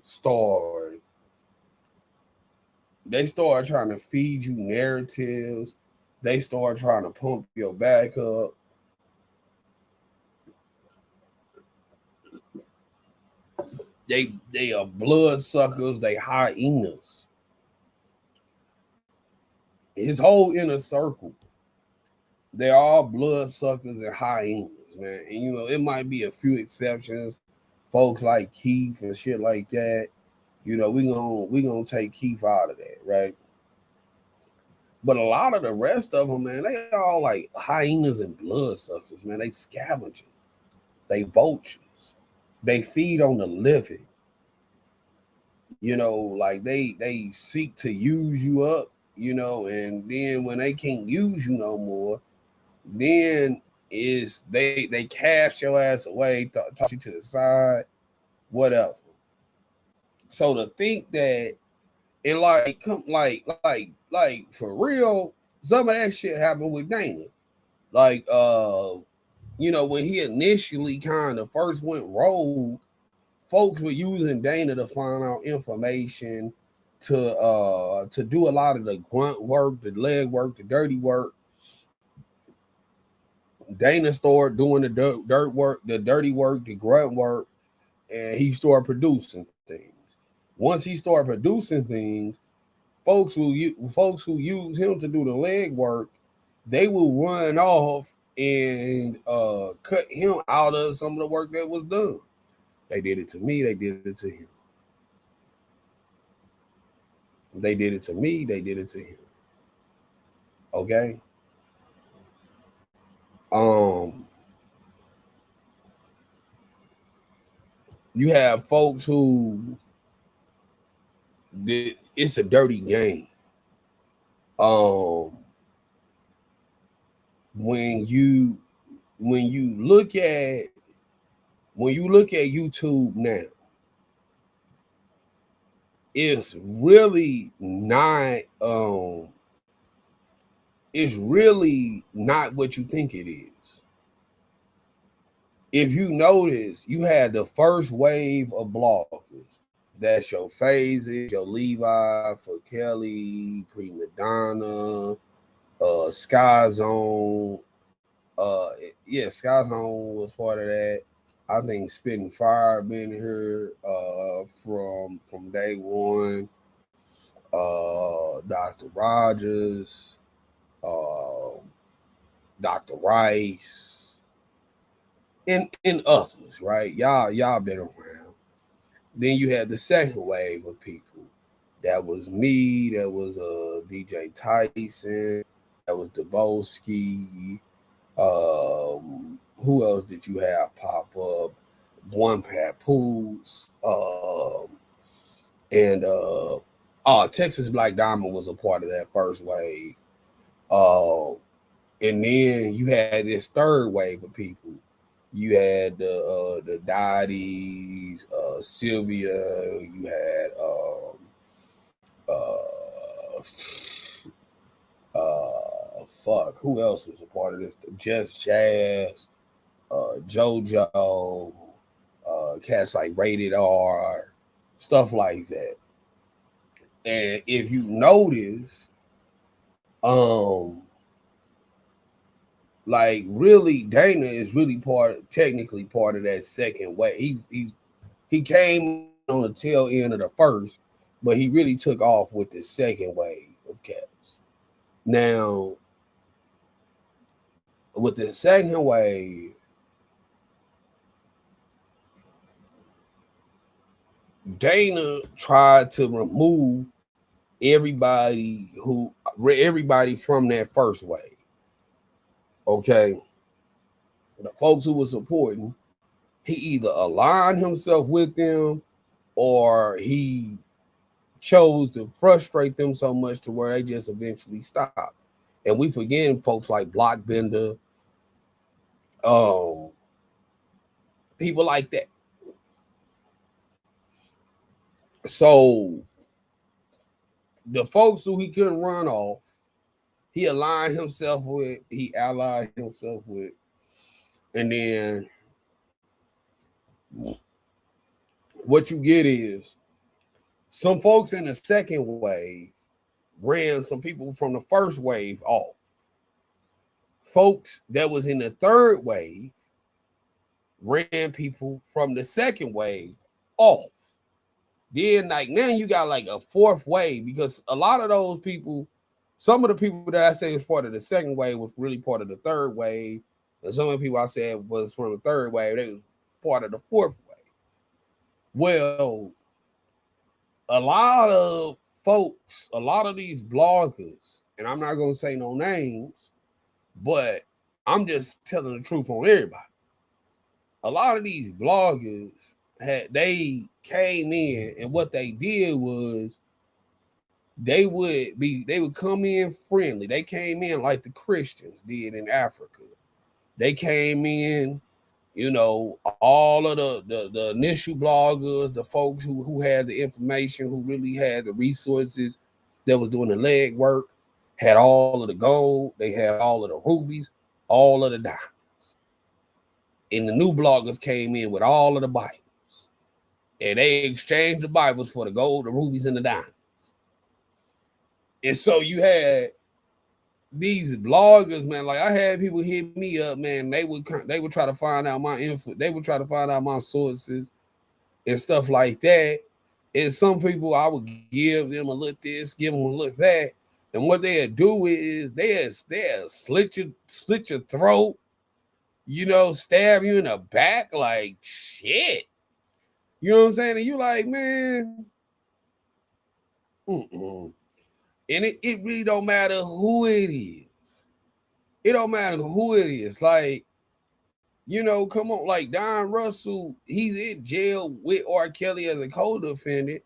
start they start trying to feed you narratives. They start trying to pump your back up. They are bloodsuckers. They hyenas. His whole inner circle, they're all bloodsuckers and hyenas, man. And it might be a few exceptions, folks like Keith and shit like that. We gonna take Keith out of that, right? But a lot of the rest of them, man, they all like hyenas and bloodsuckers, man. They scavengers, they vultures, they feed on the living. Like they seek to use you up, and then when they can't use you no more, then is they cast your ass away, toss you to the side, whatever. So to think that, and like come like for real, some of that shit happened with Dana. Like when he initially kind of first went rogue, folks were using Dana to find out information, to do a lot of the grunt work, the leg work, the dirty work. Dana started doing the dirt work, the dirty work, the grunt work, and he started producing things. Once he started producing things, folks who use him to do the leg work, they will run off and cut him out of some of the work that was done. They did it to me. They did it to him. They did it to me. They did it to him. Okay. Um, you have folks who it's a dirty game. Um, when you when you look at YouTube now, it's really not it's really not what you think it is. If you notice, you had the first wave of bloggers. That's your Phases, your Levi, for Kelly, Prima Donna, Sky Zone. Yeah, Sky Zone was part of that. I think Spitting Fire been here from day one. Dr. Rogers, uh, Dr. Rice, and others, right? Y'all been around. Then you had the second wave of people. That was me. That was DJ Tyson. That was Debowski. Who else did you have pop up? One Papoose. And Texas Black Diamond was a part of that first wave. And then you had this third wave of people. You had the Dotties, Sylvia. You had fuck. Who else is a part of this? Just Jazz, JoJo, cats like Rated R, stuff like that. And if you notice, um, like really, Dana is really technically part of that second wave. He came on the tail end of the first, but he really took off with the second wave of cats. Now, with the second wave, Dana tried to remove everybody from that first wave. Okay, the folks who were supporting, he either aligned himself with them or he chose to frustrate them so much to where they just eventually stopped. And we forgetting folks like Blockbender, um, people like that. So the folks who he couldn't run off, he aligned himself with, he allied himself with, and then what you get is some folks in the second wave ran some people from the first wave off. Folks that was in the third wave ran people from the second wave off. Then like now you got like a fourth wave because a lot of those people, some of the people that I say is part of the second wave was really part of the third wave, and some of the people I said was from the third wave, they was part of the fourth wave. Well, a lot of folks, a lot of these bloggers, and I'm not gonna say no names, but I'm just telling the truth on everybody. A lot of these bloggers they came in, and what they did was they would come in friendly. They came in like the Christians did in Africa. They came in, you know, all of the initial bloggers, the folks who had the information, who really had the resources, that was doing the leg work, had all of the gold, they had all of the rubies, all of the diamonds. And the new bloggers came in with all of the Bibles. And they exchanged the Bibles for the gold, the rubies, and the diamonds. And so you had these bloggers, man. Like I had people hit me up, man. They would try to find out my info. They would try to find out my sources and stuff like that. And some people I would give them a look this, give them a look that. And what they'd do is they'd slit your throat, you know, stab you in the back, like shit. You know what I'm saying? And you like, man. And it really don't matter who it is. It don't matter who it is. Like, you know, come on, like Don Russell, he's in jail with R. Kelly as a co-defendant,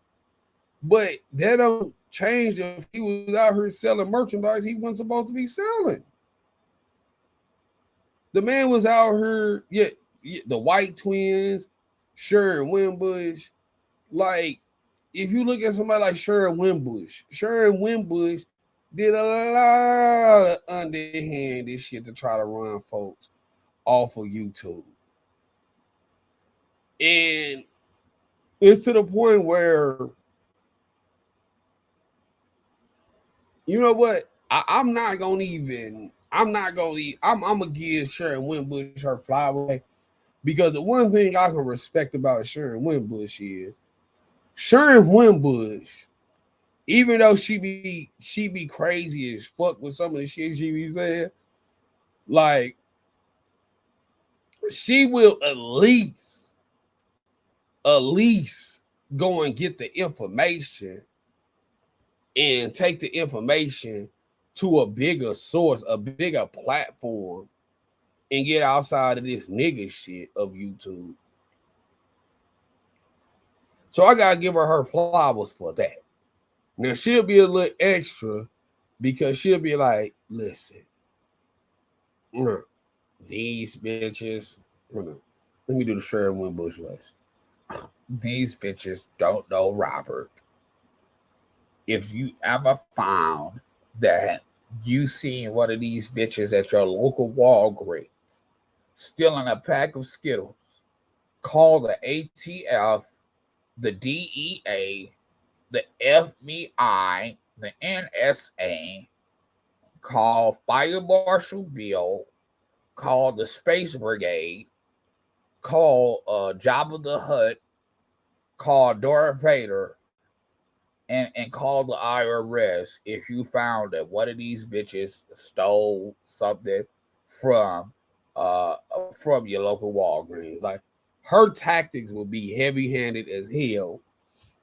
but that don't change if he was out here selling merchandise he wasn't supposed to be selling. The man was out here, the White Twins, Sharon Wimbush, like, if you look at somebody like Sharon Wimbush did a lot of underhanded shit to try to run folks off of YouTube. And it's to the point where, you know what? I'm gonna give Sharon Wimbush her flowers, because the one thing I can respect about Sharon Wimbush is Sharon Wimbush, even though she be crazy as fuck with some of the shit she be saying, like, she will at least go and get the information and take the information to a bigger source, a bigger platform, and get outside of this nigga shit of YouTube. So I gotta give her flowers for that. Now she'll be a little extra because she'll be like, listen, these bitches, let me do the Sharon Wimbush list. These bitches don't know Robert. If you ever found that you seen one of these bitches at your local Walgreens stealing a pack of Skittles, call the ATF, the DEA, the FBI, the NSA, call Fire Marshal Bill, call the Space Brigade, call Jabba the Hutt, call Darth Vader, and call the IRS if you found that one of these bitches stole something from your local Walgreens. Like, her tactics will be heavy-handed as hell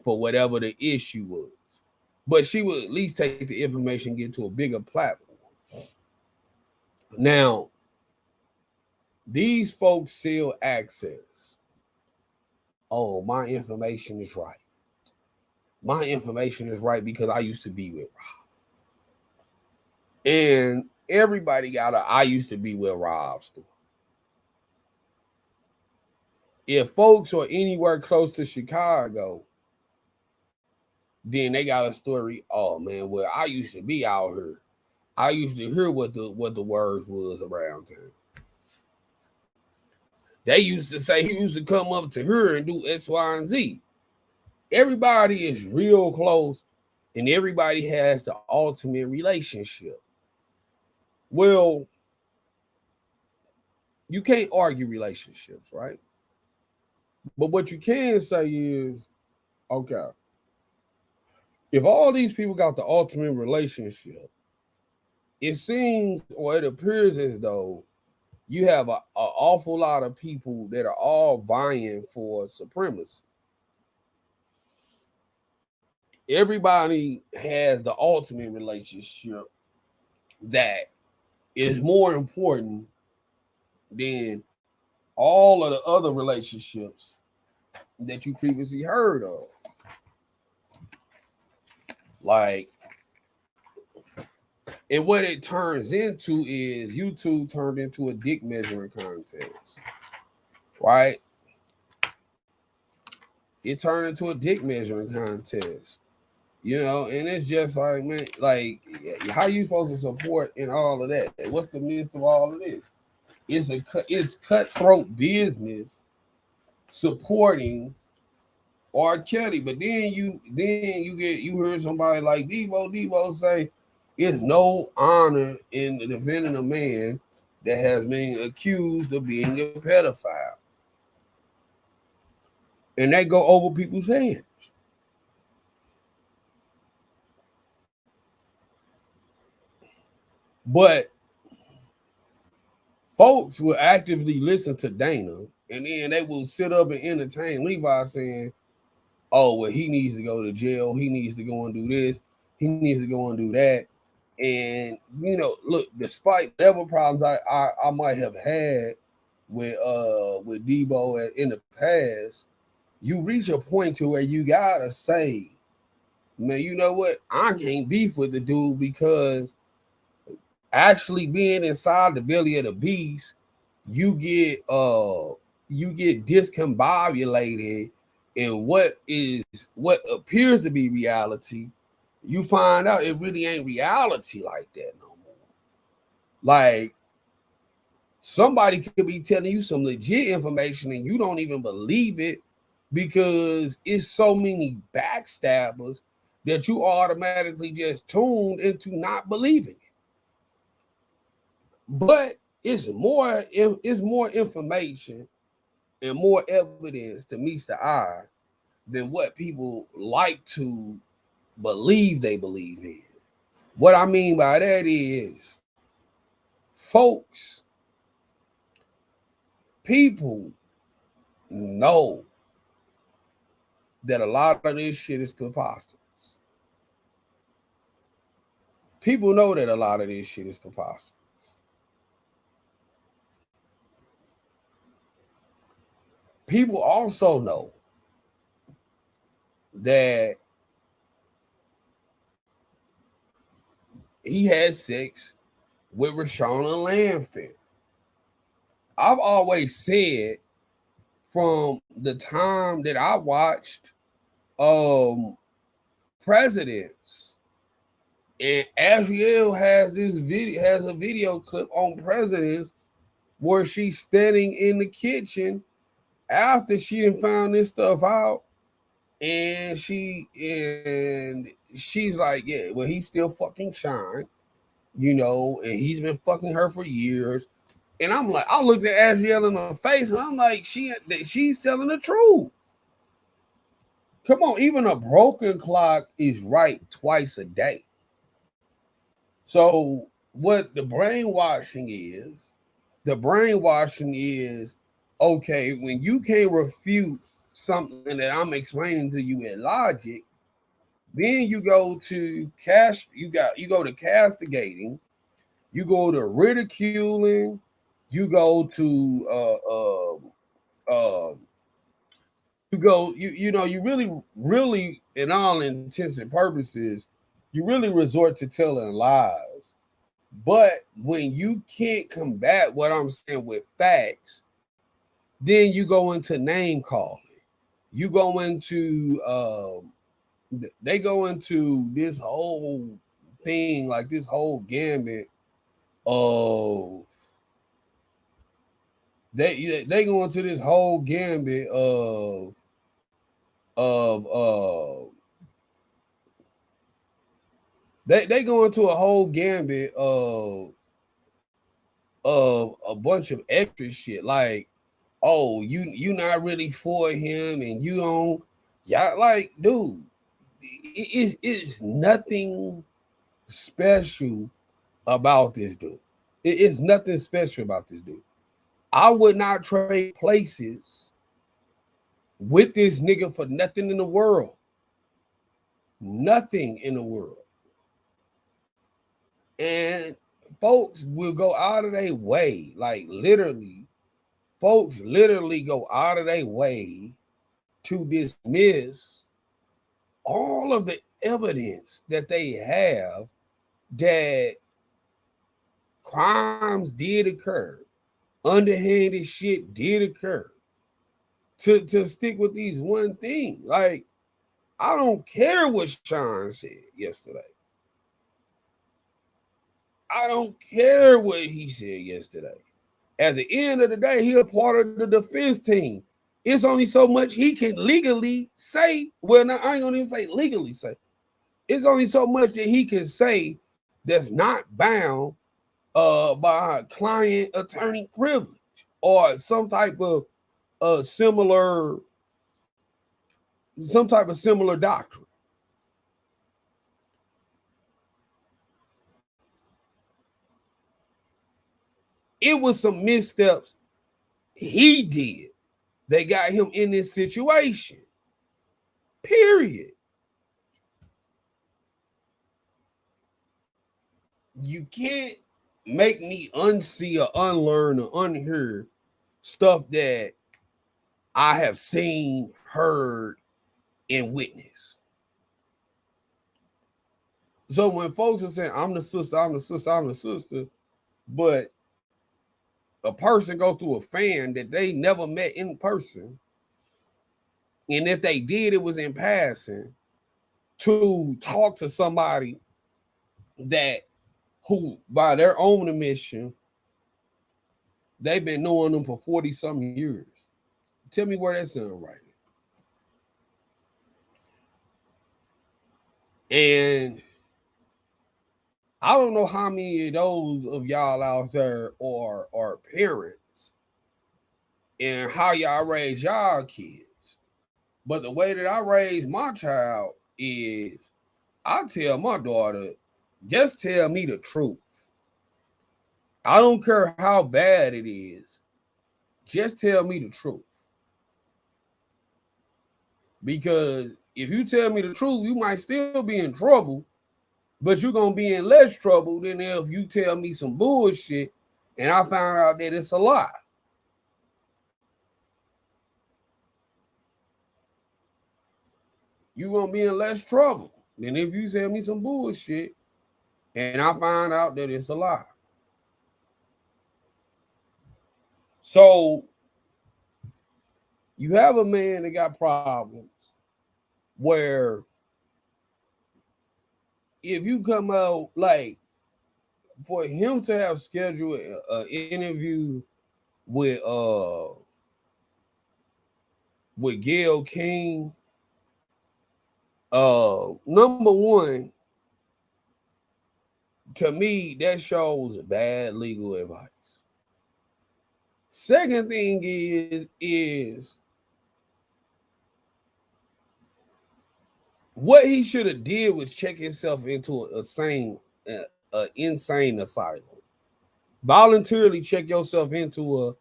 for whatever the issue was. But she will at least take the information and get to a bigger platform. Now, these folks sell access. Oh, my information is right. My information is right because I used to be with Rob. And everybody got a I used to be with Rob story. If folks are anywhere close to Chicago, then they got a story. Oh man, well, I used to be out here. I used to hear what the words was around town. They used to say he used to come up to her and do X, Y, and Z. Everybody is real close and everybody has the ultimate relationship. Well, you can't argue relationships, right? But what you can say is, okay, if all these people got the ultimate relationship, it seems or it appears as though you have an awful lot of people that are all vying for supremacy. Everybody has the ultimate relationship that is more important than all of the other relationships that you previously heard of. Like, and what it turns into is YouTube turned into a dick measuring contest, right? It turned into a dick measuring contest, and it's just like, man, like, how you supposed to support in all of that? What's the midst of all of this? It's cutthroat business supporting R. Kelly, but then you heard somebody like Debo say it's no honor in defending a man that has been accused of being a pedophile, and that go over people's heads. But folks will actively listen to Dana, and then they will sit up and entertain Levi saying, "Oh, well, he needs to go to jail. He needs to go and do this. He needs to go and do that." And look, despite whatever problems I might have had with Debo in the past, you reach a point to where you gotta say, man, you know what? I can't beef with the dude because actually being inside the belly of the beast, you get discombobulated in what appears to be reality. You find out it really ain't reality like that no more. Like, somebody could be telling you some legit information and you don't even believe it because it's so many backstabbers that you automatically just tuned into not believing it. But it's more information and more evidence to meet the eye than what people like to believe they believe in. What I mean by that is, folks, people know that a lot of this shit is preposterous. People know that a lot of this shit is preposterous. People also know that he had sex with Rashona Landfair. I've always said from the time that I watched Presidents, and Azriel has a video clip on Presidents where she's standing in the kitchen after she done found this stuff out, and she's like, yeah, well, he's still fucking shine, and he's been fucking her for years. And I'm like, I looked at Azriel in the face, and I'm like, she's telling the truth. Come on, even a broken clock is right twice a day. So what the brainwashing is, okay, when you can't refute something that I'm explaining to you in logic, then you go to castigating, you go to ridiculing, you go to you really, in all intents and purposes, you really resort to telling lies. But when you can't combat what I'm saying with facts, then you go into name calling. You go into they go into this whole thing, like this whole gambit of they go into this whole gambit of of they go into a whole gambit of a bunch of extra shit, like, oh, you not really for him, and you don't, y'all, like, dude, it's nothing special about this dude. It's nothing special about this dude. I would not trade places with this nigga for nothing in the world. Nothing in the world. And folks will go out of their way, like literally, folks literally go out of their way to dismiss all of the evidence that they have that crimes did occur, underhanded shit did occur, to stick with these one thing. Like, I don't care what Sean said yesterday. I don't care what he said yesterday. At the end of the day, he a part of the defense team. It's only so much he can legally say. Well, now, I ain't gonna even say legally say. It's only so much that he can say that's not bound by client attorney privilege or some type of similar doctrine. It was some missteps he did that got him in this situation. Period. You can't make me unsee or unlearn or unhear stuff that I have seen, heard, and witnessed. So when folks are saying, I'm the sister, I'm the sister, I'm the sister, but a person go through a fan that they never met in person, and if they did, it was in passing, to talk to somebody that who, by their own admission, they've been knowing them for 40 some years. Tell me where that sounds right. And I don't know how many of those of y'all out there are parents and how y'all raise y'all kids. But the way that I raise my child is I tell my daughter, just tell me the truth. I don't care how bad it is. Just tell me the truth. Because if you tell me the truth, you might still be in trouble, but you're going to be in less trouble than if you tell me some bullshit and I found out that it's a lie. You're going to be in less trouble than if you tell me some bullshit and I find out that it's a lie. So you have a man that got problems where if you come out, like, for him to have scheduled an interview with Gayle King, number one, to me, that shows bad legal advice. Second thing is what he should have did was check himself into an insane asylum. Voluntarily check yourself into a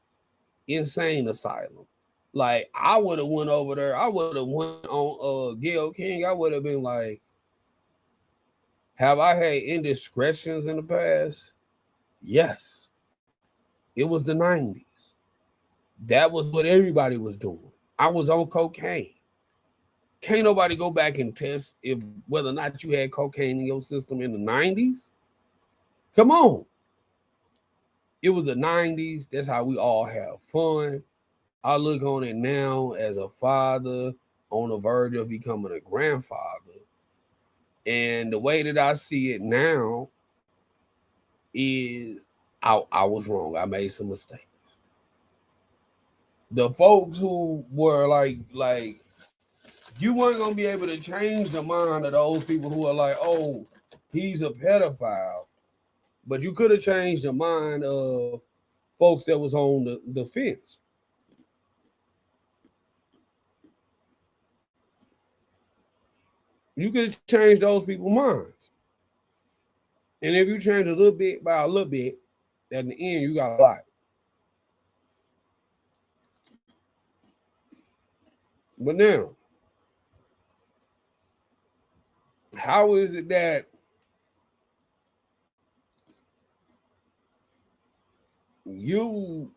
insane asylum. Like, I would have went over there. I would have went on Gayle King. I would have been like, have I had indiscretions in the past? Yes. It was the 90s. That was what everybody was doing. I was on cocaine. Can't nobody go back and test if whether or not you had cocaine in your system in the 90s. Come on. It was the 90s. That's how we all have fun. I look on it now as a father on the verge of becoming a grandfather. And the way that I see it now is I was wrong. I made some mistakes. The folks who were like You weren't gonna be able to change the mind of those people who are like, oh, he's a pedophile. But you could have changed the mind of folks that was on the fence. You could change those people's minds. And if you change a little bit by a little bit, at the end you got a lot. But now, how is it that you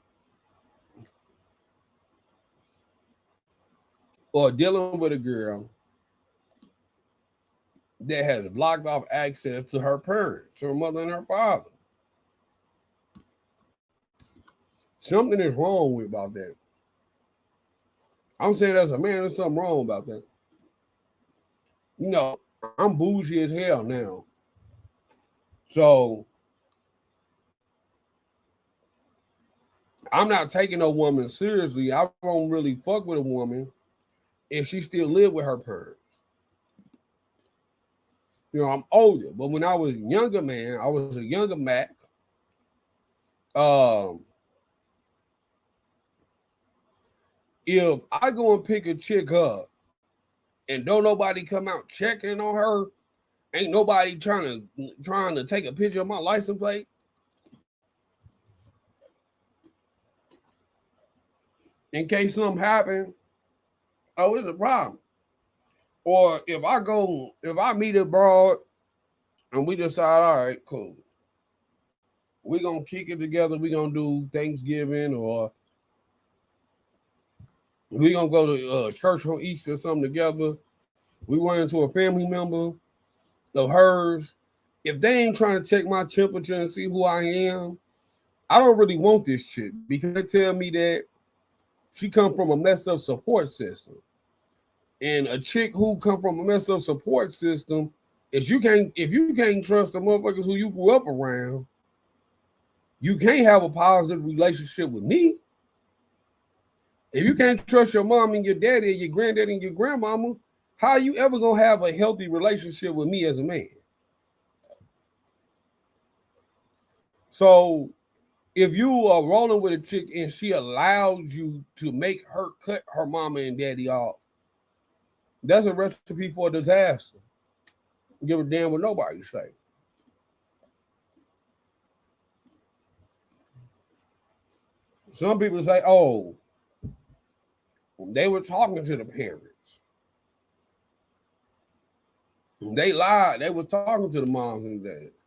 are dealing with a girl that has blocked off access to her parents, her mother and her father? Something is wrong with about that. I'm saying as a man, there's something wrong about that. You know, I'm bougie as hell now. So I'm not taking no woman seriously. I don't really fuck with a woman if she still live with her parents. You know, I'm older, but when I was a younger man, I was a younger Mac. Um, if I go and pick a chick up and don't nobody come out checking on her, ain't nobody trying to take a picture of my license plate. In case something happen, oh, it's a problem. Or if I meet abroad and we decide, all right, cool, we gonna kick it together, we gonna do Thanksgiving, or we gonna go to church on Easter or something together. We went into a family member of hers. If they ain't trying to check my temperature and see who I am, I don't really want this chick because they tell me that she come from a messed up support system. And a chick who come from a messed up support system, if you can't trust the motherfuckers who you grew up around, you can't have a positive relationship with me. If you can't trust your mom and your daddy, and your granddaddy and your grandmama, how are you ever gonna have a healthy relationship with me as a man? So if you are rolling with a chick and she allows you to make her cut her mama and daddy off, that's a recipe for a disaster. Give a damn what nobody say. Some people say, oh, they were talking to the parents. They lied. They were talking to the moms and dads.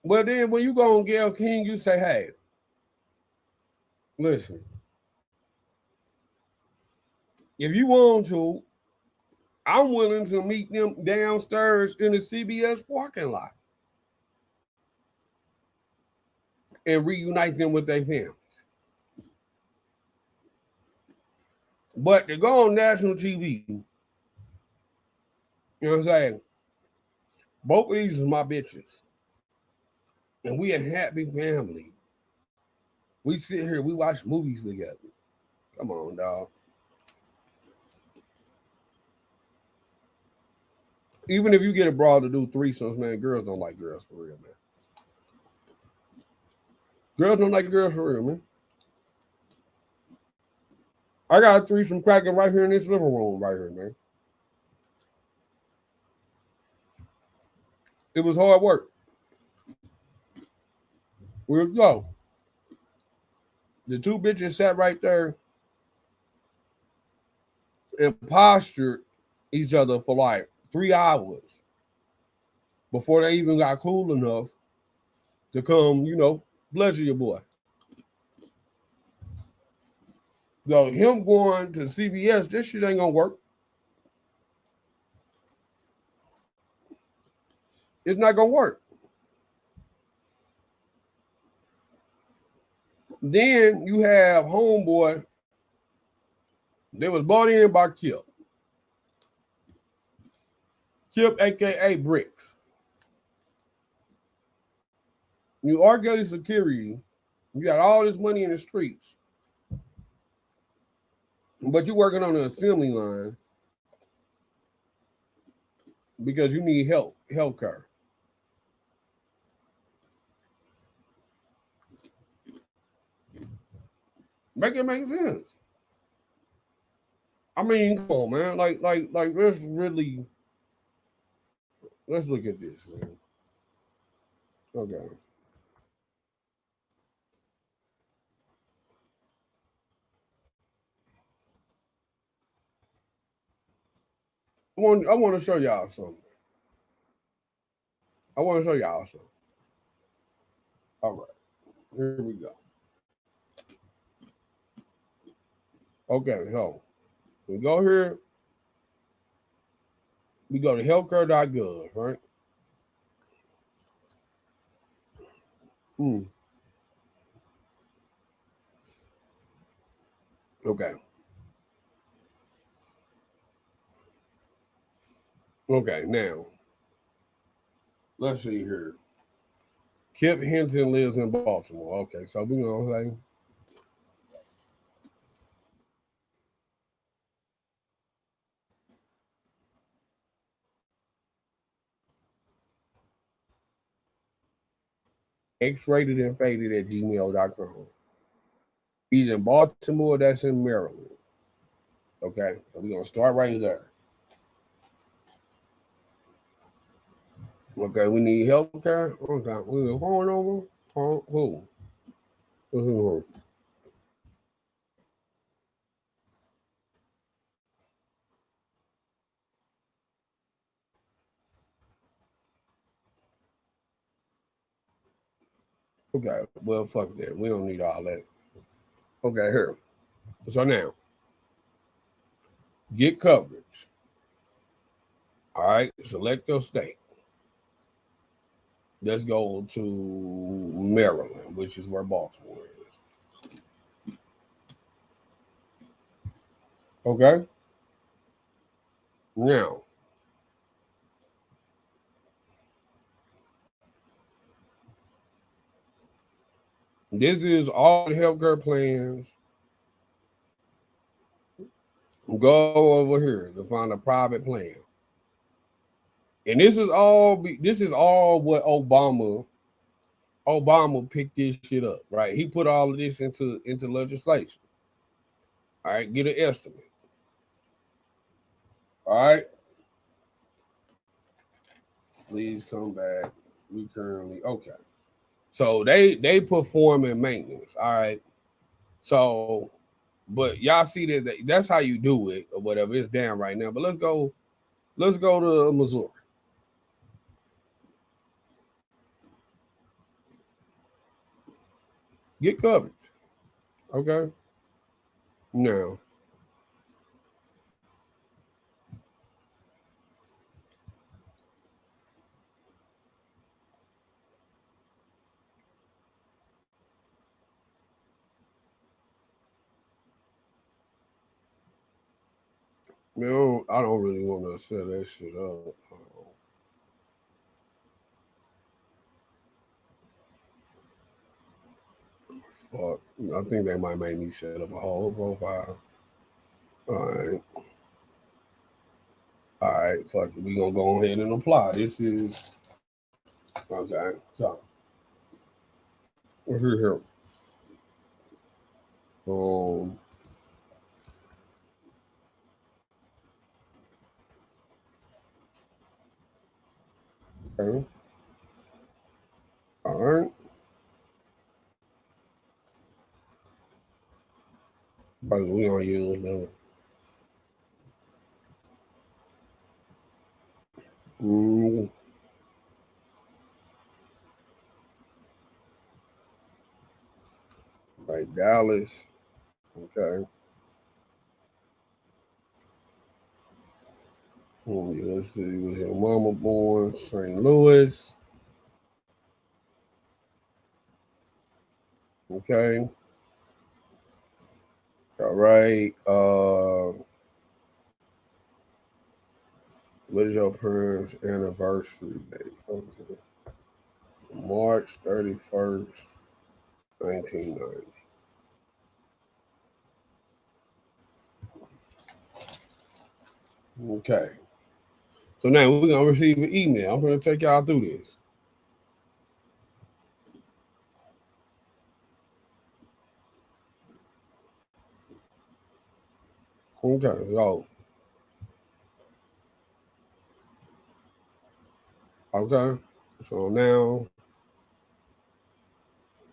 But then when you go on Gail King, you say, hey, listen, if you want to, I'm willing to meet them downstairs in the CBS parking lot and reunite them with their families. But to go on national TV, you know what I'm saying? Both of these is my bitches. And we a happy family. We sit here, we watch movies together. Come on, dog. Even if you get a broad to do threesomes, man, girls don't like girls for real, man. Girls don't like girls for real, man. I got a threesome cracking right here in this living room, right here, man. It was hard work. We'll go. The two bitches sat right there and postured each other for like 3 hours before they even got cool enough to come, pleasure your boy. So him going to CVS, this shit ain't gonna work. It's not gonna work. Then you have homeboy. They was bought in by Kip. Kip, aka Bricks. You are getting security. You got all this money in the streets. but you're working on the assembly line because you need health care. Make it make sense. I mean, come on, man. Like, let's look at this, man. Okay. I want to show y'all something. I want to show y'all something. All right, here we go. Okay, so we go here. We go to healthcare.gov, right? Mm, okay. Okay, now let's see here. Kip Hinton lives in Baltimore. Okay, so we gonna say X-rated and faded at gmail.com. He's in Baltimore, that's in Maryland. Okay, so we're gonna start right there. Okay, we need health care. Okay, we need phone over. Who? Who? Okay, well, fuck that. We don't need all that. Okay, here. So now, get coverage. All right, select your state. Let's go to Maryland, which is where Baltimore is. Okay, now this is all the healthcare plans. Go over here to find a private plan, and this is all what Obama picked this shit up, right? He put all of this into legislation. All right, get an estimate. All right, please come back. We currently okay. So they perform in maintenance. All right. So, but y'all see that's how you do it or whatever. It's down right now. But let's go. Let's go to Missouri. Get coverage. Okay. Now, I don't really want to set that shit up. Fuck. I think they might make me set up a whole profile. All right. All right. Fuck it. We gonna go ahead and apply. This is okay. So we're here. Um. Okay. All right. But we gonna use the mm, like Dallas. Okay. Let's see. Was your mama born St. Louis? Okay. All right. What is your parents' anniversary date? Okay. March 31st, 1990. Okay. So now we're gonna receive an email. I'm gonna take y'all through this. Okay, so okay. So now,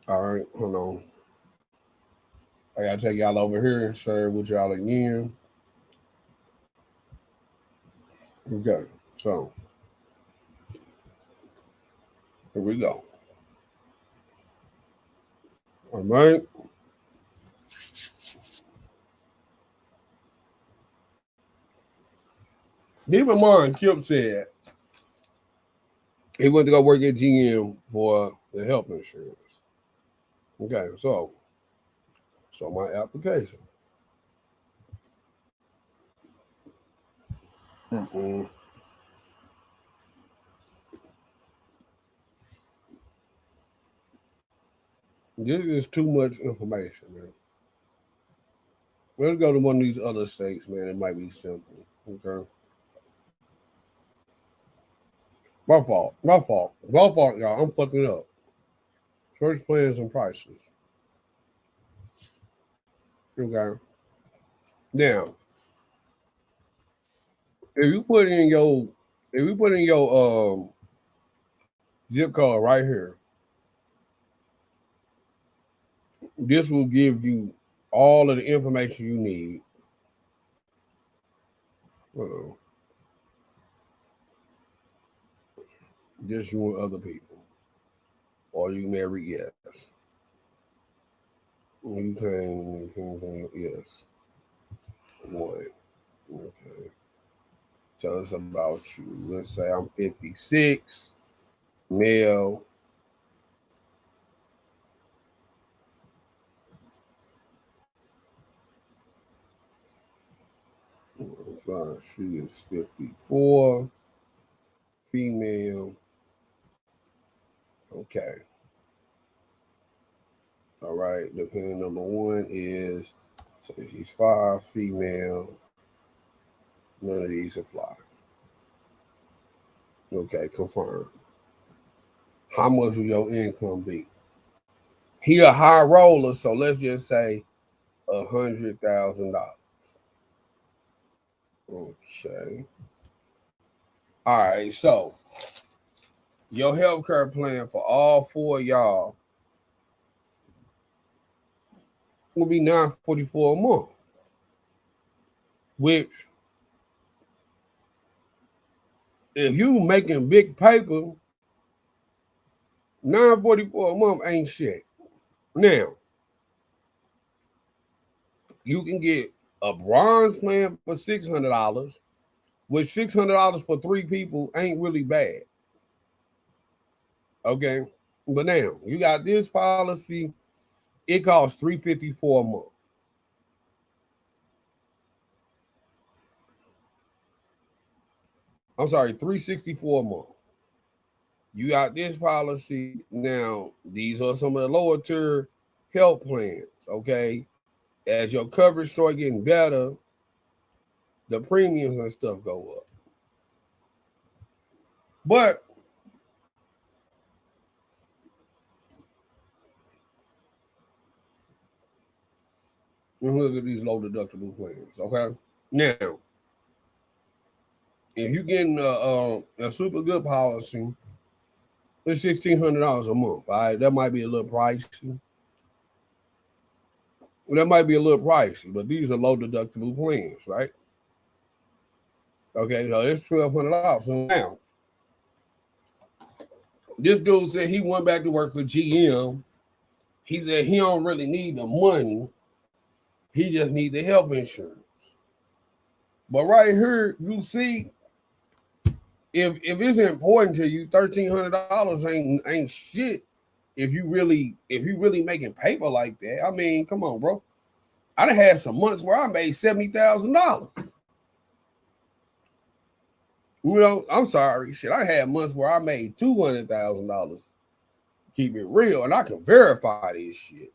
all right, hold on. I gotta take y'all over here and share with y'all again. Okay, so here we go. All right. Keep in mind, Kip said he went to go work at GM for the health insurance. Okay, so my application. Mm-mm. This is too much information, man. Let's go to one of these other states, man. It might be simple. Okay. My fault. My fault. My fault, y'all. I'm fucking up. Search plans and prices. Okay. Now, if you put in your if you put in your zip code right here, this will give you all of the information you need. Uh, just you and other people. Or you marry, yes. You can yes. One. Okay. Tell us about you. Let's say I'm 56, male. She is 54, female. Okay. All right. Depending number one is so she's 5, female. None of these apply. Okay, confirm. How much will your income be? He a high roller, so let's just say $100,000. Okay. All right. So your healthcare plan for all four of y'all will be $944 a month, which if you making big paper, $944 a month ain't shit. Now you can get a bronze plan for $600, which $600 for three people ain't really bad. Okay, but now you got this policy. It costs $354 a month. I'm sorry, $364 a month. You got this policy now. These are some of the lower tier health plans. Okay, as your coverage start getting better, the premiums and stuff go up. But look at these low deductible plans. Okay, now if you're getting a super good policy, it's $1,600 a month. All right, that might be a little pricey. That might be a little pricey, but these are low deductible plans, right? Okay, so it's $1,200. So now, this dude said he went back to work for GM. He said he don't really need the money. He just need the health insurance. But right here, you see, if it's important to you, $1,300 ain't shit. If you really making paper like that, I mean, come on, bro. I done had some months where I made $70,000. You know, I'm sorry, shit. I had months where I made $200,000. Keep it real, and I can verify this shit.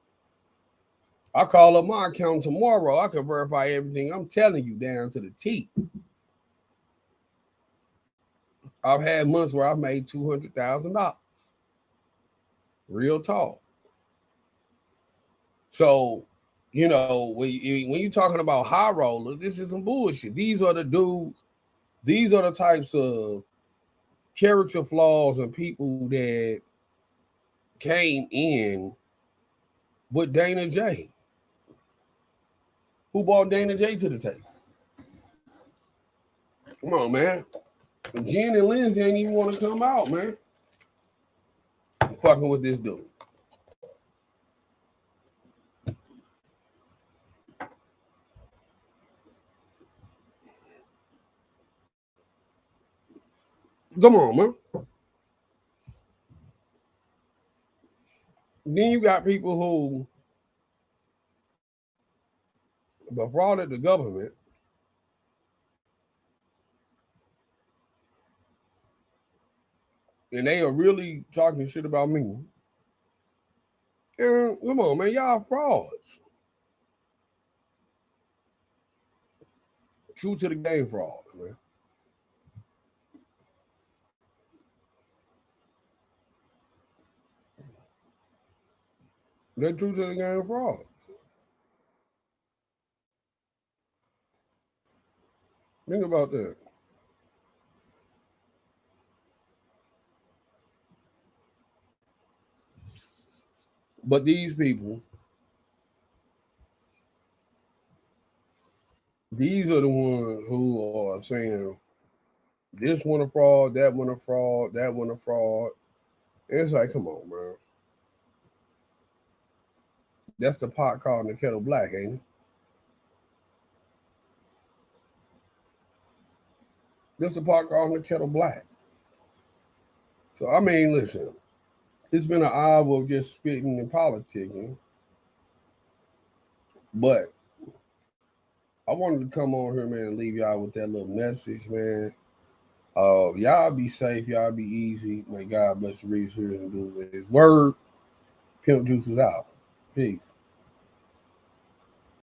I call up my account tomorrow. I can verify everything I'm telling you down to the T. I've had months where I've made $200,000. Real talk. So, when you're talking about high rollers, this is some bullshit. These are the dudes. These are the types of character flaws and people that came in with Dana J. Who brought Dana J to the table? Come on, man. Jen and Lindsay ain't even want to come out, man. I'm fucking with this dude. Come on, man. Then you got people who defrauded the government. And they are really talking shit about me. And come on, man, y'all frauds. True to the game frauds, man. They're true to the game fraud. Think about that. But these people, these are the ones who are saying this one a fraud, that one a fraud, that one a fraud. And it's like, come on, man. That's the pot calling the kettle black, ain't it? That's the pot calling the kettle black. So I mean, listen, it's been an hour of just spitting and politicking, but I wanted to come on here, man, and leave y'all with that little message, man. Y'all be safe, y'all be easy. May God bless the readers, hearers, and doers of His word. Pimp Juice is out. Peace.